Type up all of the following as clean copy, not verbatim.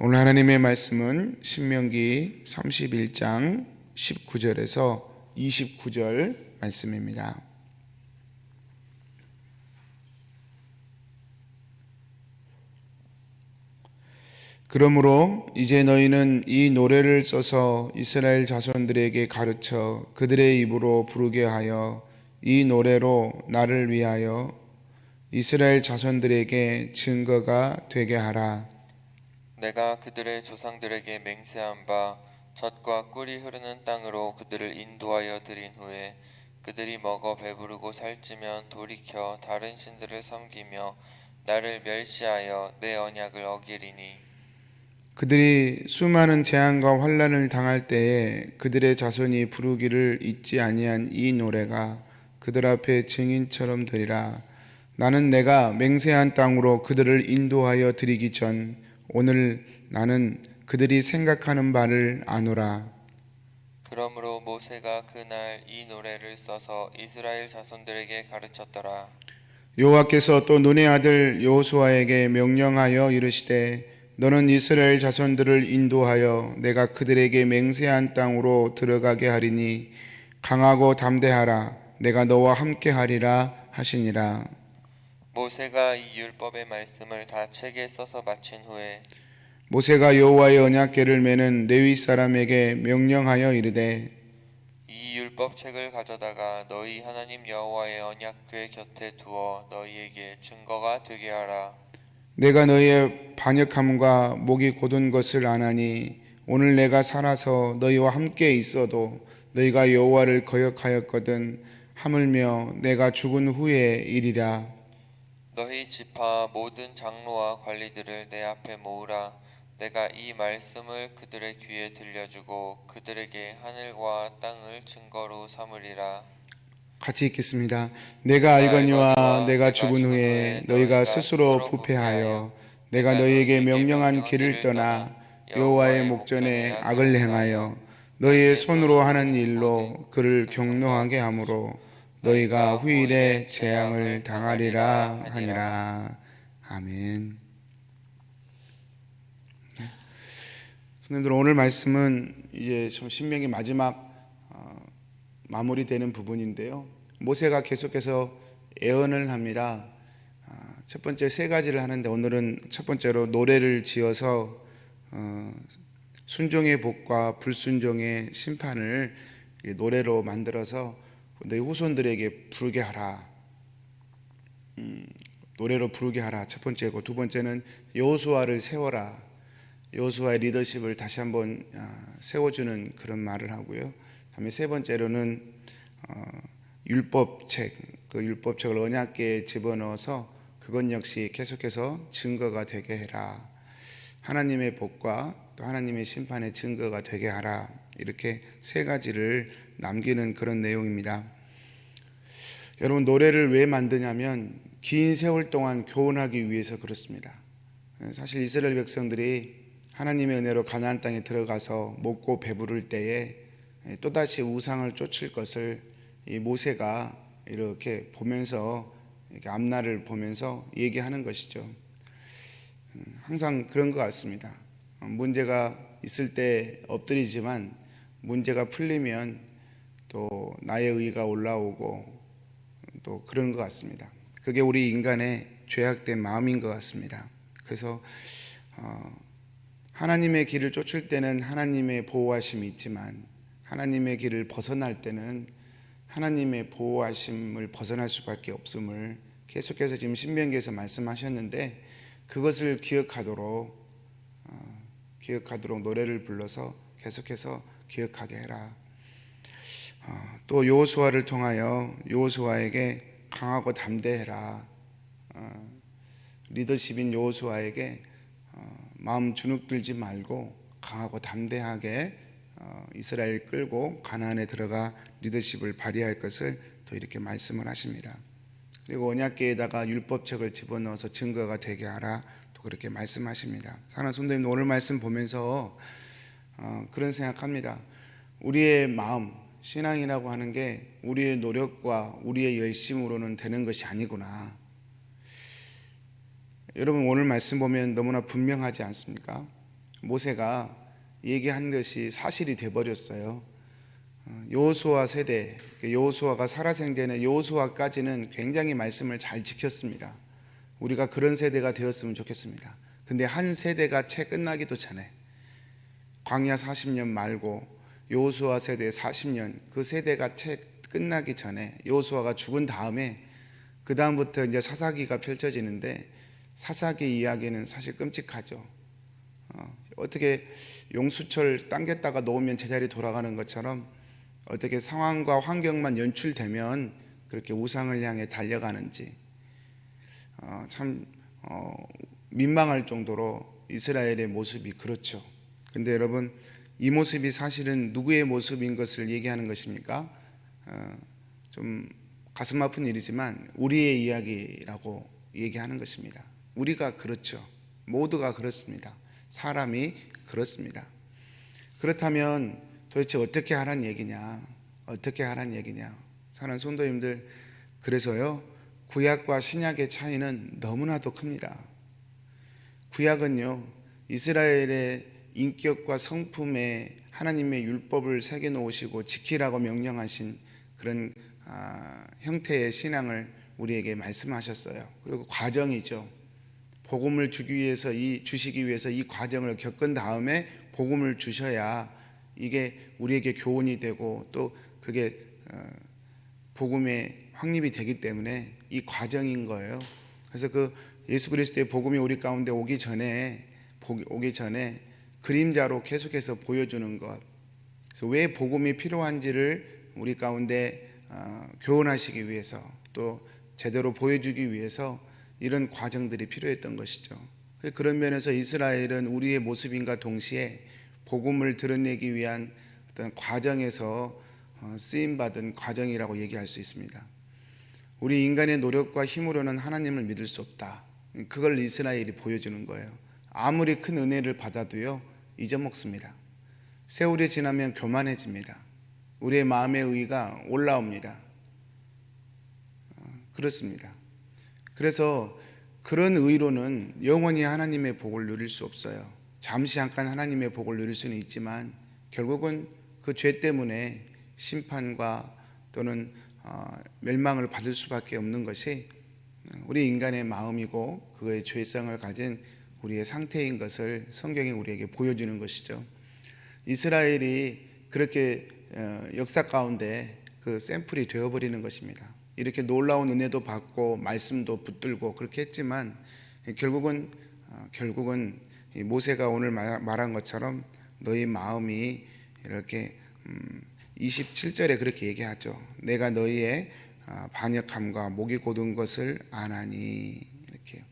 오늘 하나님의 말씀은 신명기 31장 19절에서 29절 말씀입니다. 그러므로 이제 너희는 이 노래를 써서 이스라엘 자손들에게 가르쳐 그들의 입으로 부르게 하여 이 노래로 나를 위하여 이스라엘 자손들에게 증거가 되게 하라. 내가 그들의 조상들에게 맹세한 바 젖과 꿀이 흐르는 땅으로 그들을 인도하여 들인 후에 그들이 먹어 배부르고 살찌면 돌이켜 다른 신들을 섬기며 나를 멸시하여 내 언약을 어기리니 그들이 수많은 재앙과 환난을 당할 때에 그들의 자손이 부르기를 잊지 아니한 이 노래가 그들 앞에 증인처럼 되리라. 나는 내가 맹세한 땅으로 그들을 인도하여 드리기 전 오늘 나는 그들이 생각하는 바를 아노라. 그러므로 모세가 그날 이 노래를 써서 이스라엘 자손들에게 가르쳤더라. 여호와께서 또 눈의 아들 여호수아에게 명령하여 이르시되 너는 이스라엘 자손들을 인도하여 내가 그들에게 맹세한 땅으로 들어가게 하리니 강하고 담대하라. 내가 너와 함께 하리라 하시니라. 모세가 이 율법의 말씀을 다 책에 써서 마친 후에 모세가 여호와의 언약궤를 메는 레위 사람에게 명령하여 이르되 이 율법책을 가져다가 너희 하나님 여호와의 언약궤 곁에 두어 너희에게 증거가 되게 하라. 내가 너희의 반역함과 목이 곧은 것을 아나니 오늘 내가 살아서 너희와 함께 있어도 너희가 여호와를 거역하였거든 하물며 내가 죽은 후의 일이라. 너희 지파 모든 장로와 관리들을 내 앞에 모으라. 내가 이 말씀을 그들의 귀에 들려주고 그들에게 하늘과 땅을 증거로 삼으리라. 같이 읽겠습니다. 내가 알거니와 내가 죽은 후에 너희가 스스로 부패하여 내가 너희에게 명령한 길을 떠나 여호와의 목전에 악을 행하여 너희의 손으로 하는 일로 그를 경노하게 하므로 너희가 후일에 재앙을 당하리라 하니라. 아멘. 성도님들, 오늘 말씀은 이제 신명기 마지막 마무리되는 부분인데요. 모세가 계속해서 애언을 합니다. 첫 번째 세 가지를 하는데 오늘은 첫 번째로 노래를 지어서 순종의 복과 불순종의 심판을 노래로 만들어서 너희 후손들에게 부르게 하라. 노래로 부르게 하라. 첫 번째고, 두 번째는 여호수아를 세워라. 여호수아의 리더십을 다시 한번 세워주는 그런 말을 하고요. 다음에 세 번째로는 율법책, 그 율법책을 언약궤에 집어넣어서 그것 역시 계속해서 증거가 되게 해라. 하나님의 복과 또 하나님의 심판의 증거가 되게 하라. 이렇게 세 가지를 남기는 그런 내용입니다. 여러분, 노래를 왜 만드냐면 긴 세월 동안 교훈하기 위해서 그렇습니다. 사실 이스라엘 백성들이 하나님의 은혜로 가나안 땅에 들어가서 먹고 배부를 때에 또다시 우상을 쫓을 것을 이 모세가 이렇게 보면서 이렇게 앞날을 보면서 얘기하는 것이죠. 항상 그런 것 같습니다. 문제가 있을 때 엎드리지만 문제가 풀리면 또 나의 의가 올라오고 또 그런 것 같습니다. 그게 우리 인간의 죄악된 마음인 것 같습니다. 그래서 하나님의 길을 쫓을 때는 하나님의 보호하심이 있지만 하나님의 길을 벗어날 때는 하나님의 보호하심을 벗어날 수밖에 없음을 계속해서 지금 신명기에서 말씀하셨는데, 그것을 기억하도록 노래를 불러서 계속해서 기억하게 해라. 또 여호수아를 통하여 여호수아에게 강하고 담대해라. 리더십인 여호수아에게 마음 주눅들지 말고 강하고 담대하게 이스라엘 끌고 가나안에 들어가 리더십을 발휘할 것을 또 이렇게 말씀을 하십니다. 그리고 언약궤에다가 율법책을 집어넣어서 증거가 되게 하라, 또 그렇게 말씀하십니다. 사랑하는 성도님, 오늘 말씀 보면서 그런 생각합니다. 우리의 마음, 신앙이라고 하는 게 우리의 노력과 우리의 열심으로는 되는 것이 아니구나. 여러분, 오늘 말씀 보면 너무나 분명하지 않습니까? 모세가 얘기한 것이 사실이 되어버렸어요. 여호수아 세대, 여호수아가 살아생전에 여호수아까지는 굉장히 말씀을 잘 지켰습니다. 우리가 그런 세대가 되었으면 좋겠습니다. 근데 한 세대가 채 끝나기도 전에 광야 40년 말고 여호수아 세대 40년, 그 세대가 채 끝나기 전에 여호수아가 죽은 다음에 그 다음부터 이제 사사기가 펼쳐지는데, 사사기 이야기는 사실 끔찍하죠. 어떻게 용수철 당겼다가 놓으면 제자리 돌아가는 것처럼 어떻게 상황과 환경만 연출되면 그렇게 우상을 향해 달려가는지 참 민망할 정도로 이스라엘의 모습이 그렇죠. 근데 여러분, 이 모습이 사실은 누구의 모습인 것을 얘기하는 것입니까? 좀 가슴 아픈 일이지만 우리의 이야기라고 얘기하는 것입니다. 우리가 그렇죠. 모두가 그렇습니다. 사람이 그렇습니다. 그렇다면 도대체 어떻게 하란 얘기냐? 어떻게 하란 얘기냐? 사랑하는 성도님들, 그래서요, 구약과 신약의 차이는 너무나도 큽니다. 구약은요, 이스라엘의 인격과 성품에 하나님의 율법을 새겨 놓으시고 지키라고 명령하신 그런 형태의 신앙을 우리에게 말씀하셨어요. 그리고 과정이죠. 복음을 주시기 위해서 이 과정을 겪은 다음에 복음을 주셔야 이게 우리에게 교훈이 되고 또 그게 복음의 확립이 되기 때문에 이 과정인 거예요. 그래서 그 예수 그리스도의 복음이 우리 가운데 오기 전에 그림자로 계속해서 보여주는 것. 그래서 왜 복음이 필요한지를 우리 가운데 교훈하시기 위해서, 또 제대로 보여주기 위해서 이런 과정들이 필요했던 것이죠. 그런 면에서 이스라엘은 우리의 모습인가 동시에 복음을 드러내기 위한 어떤 과정에서 쓰임받은 과정이라고 얘기할 수 있습니다. 우리 인간의 노력과 힘으로는 하나님을 믿을 수 없다. 그걸 이스라엘이 보여주는 거예요. 아무리 큰 은혜를 받아도요, 잊어먹습니다. 세월이 지나면 교만해집니다. 우리의 마음의 의가 올라옵니다. 그렇습니다. 그래서 그런 의로는 영원히 하나님의 복을 누릴 수 없어요. 잠시 잠깐 하나님의 복을 누릴 수는 있지만 결국은 그 죄 때문에 심판과 또는 멸망을 받을 수밖에 없는 것이 우리 인간의 마음이고 그의 죄성을 가진 우리의 상태인 것을 성경이 우리에게 보여주는 것이죠. 이스라엘이 그렇게 역사 가운데 그 샘플이 되어버리는 것입니다. 이렇게 놀라운 은혜도 받고 말씀도 붙들고 그렇게 했지만 결국은 모세가 오늘 말한 것처럼 너희 마음이 이렇게 27절에 그렇게 얘기하죠. 내가 너희의 반역함과 목이 곧은 것을 아나니, 이렇게.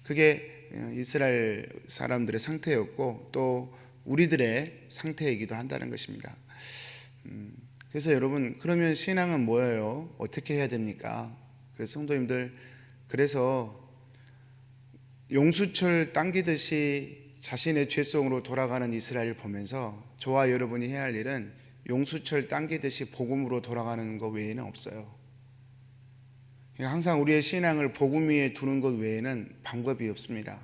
그게 이스라엘 사람들의 상태였고 또 우리들의 상태이기도 한다는 것입니다. 그래서 여러분, 그러면 신앙은 뭐예요? 어떻게 해야 됩니까? 그래서 성도님들, 그래서 용수철 당기듯이 자신의 죄성으로 돌아가는 이스라엘을 보면서 저와 여러분이 해야 할 일은 용수철 당기듯이 복음으로 돌아가는 것 외에는 없어요. 항상 우리의 신앙을 복음 위에 두는 것 외에는 방법이 없습니다.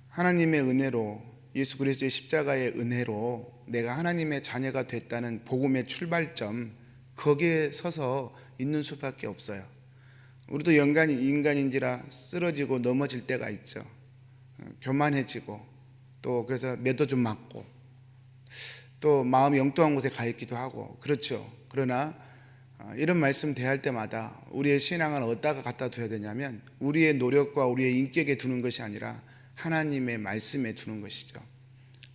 하나님의 은혜로, 예수 그리스도의 십자가의 은혜로 내가 하나님의 자녀가 됐다는 복음의 출발점, 거기에 서서 있는 수밖에 없어요. 우리도 인간인지라 쓰러지고 넘어질 때가 있죠. 교만해지고 또 그래서 매도 좀 맞고 또 마음이 엉뚱한 곳에 가 있기도 하고 그렇죠. 그러나 이런 말씀 대할 때마다 우리의 신앙을 어디다가 갖다 둬야 되냐면 우리의 노력과 우리의 인격에 두는 것이 아니라 하나님의 말씀에 두는 것이죠.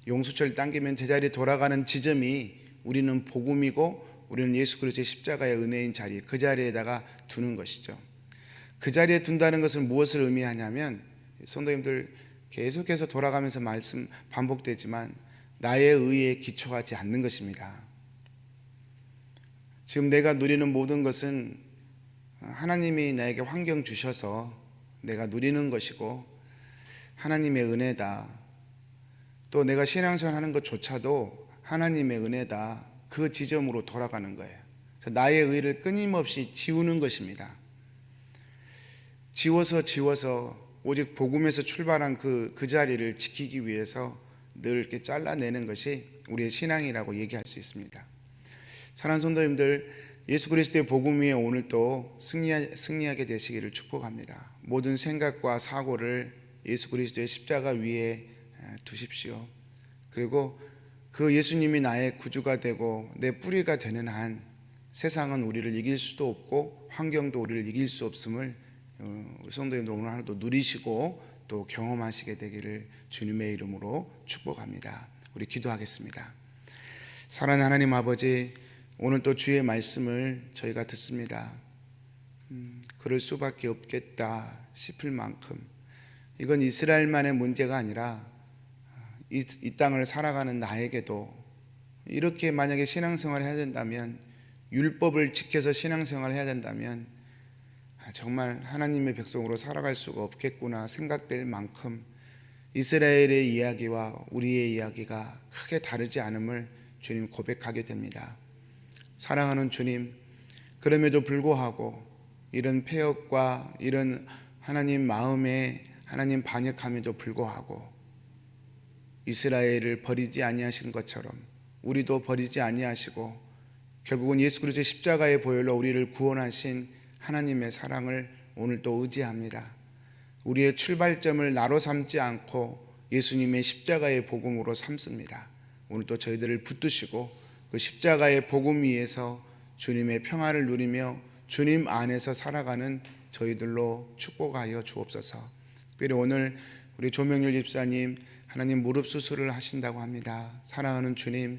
용수철 당기면 제자리에 돌아가는 지점이 우리는 복음이고 우리는 예수 그리스도의 십자가의 은혜인 자리, 그 자리에다가 두는 것이죠. 그 자리에 둔다는 것은 무엇을 의미하냐면, 성도님들 계속해서 돌아가면서 말씀 반복되지만 나의 의에 기초하지 않는 것입니다. 지금 내가 누리는 모든 것은 하나님이 나에게 환경 주셔서 내가 누리는 것이고 하나님의 은혜다. 또 내가 신앙생활 하는 것조차도 하나님의 은혜다. 그 지점으로 돌아가는 거예요. 그래서 나의 의를 끊임없이 지우는 것입니다. 지워서 오직 복음에서 출발한 그 자리를 지키기 위해서 늘 이렇게 잘라내는 것이 우리의 신앙이라고 얘기할 수 있습니다. 사랑하는 성도님들, 예수 그리스도의 복음 위에 오늘 또 승리하게 되시기를 축복합니다. 모든 생각과 사고를 예수 그리스도의 십자가 위에 두십시오. 그리고 그 예수님이 나의 구주가 되고 내 뿌리가 되는 한 세상은 우리를 이길 수도 없고 환경도 우리를 이길 수 없음을 우리 성도님들 오늘 하루도 누리시고 또 경험하시게 되기를 주님의 이름으로 축복합니다. 우리 기도하겠습니다. 사랑하는 하나님 아버지, 오늘 또 주의 말씀을 저희가 듣습니다. 그럴 수밖에 없겠다 싶을 만큼 이건 이스라엘만의 문제가 아니라 이 땅을 살아가는 나에게도 이렇게 만약에 신앙생활을 해야 된다면, 율법을 지켜서 신앙생활을 해야 된다면 정말 하나님의 백성으로 살아갈 수가 없겠구나 생각될 만큼 이스라엘의 이야기와 우리의 이야기가 크게 다르지 않음을 주님 고백하게 됩니다. 사랑하는 주님, 그럼에도 불구하고 이런 폐역과 이런 하나님 마음에 하나님 반역함에도 불구하고 이스라엘을 버리지 아니하신 것처럼 우리도 버리지 아니하시고 결국은 예수 그리스도의 십자가의 보혈로 우리를 구원하신 하나님의 사랑을 오늘 또 의지합니다. 우리의 출발점을 나로 삼지 않고 예수님의 십자가의 복음으로 삼습니다. 오늘 또 저희들을 붙드시고 그 십자가의 복음 위에서 주님의 평안을 누리며 주님 안에서 살아가는 저희들로 축복하여 주옵소서. 특별히 오늘 우리 조명률 집사님 하나님 무릎 수술을 하신다고 합니다. 사랑하는 주님,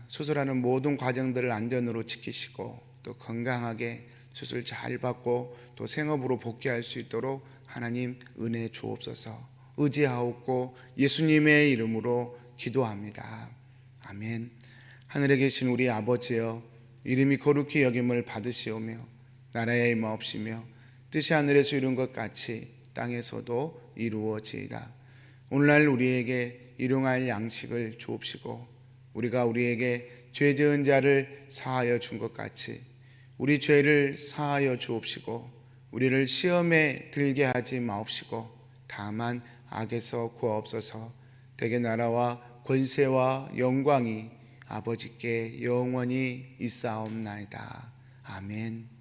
수술하는 모든 과정들을 안전으로 지키시고 또 건강하게 수술 잘 받고 또 생업으로 복귀할 수 있도록 하나님 은혜 주옵소서. 의지하옵고 예수님의 이름으로 기도합니다. 아멘. 하늘에 계신 우리 아버지여, 이름이 거룩히 여김을 받으시오며 나라의 임하옵시며 뜻이 하늘에서 이룬 것 같이 땅에서도 이루어지이다. 오늘날 우리에게 일용할 양식을 주옵시고 우리가 우리에게 죄 지은 자를 사하여 준 것 같이 우리 죄를 사하여 주옵시고 우리를 시험에 들게 하지 마옵시고 다만 악에서 구하옵소서. 대개 나라와 권세와 영광이 아버지께 영원히 있사옵나이다. 아멘.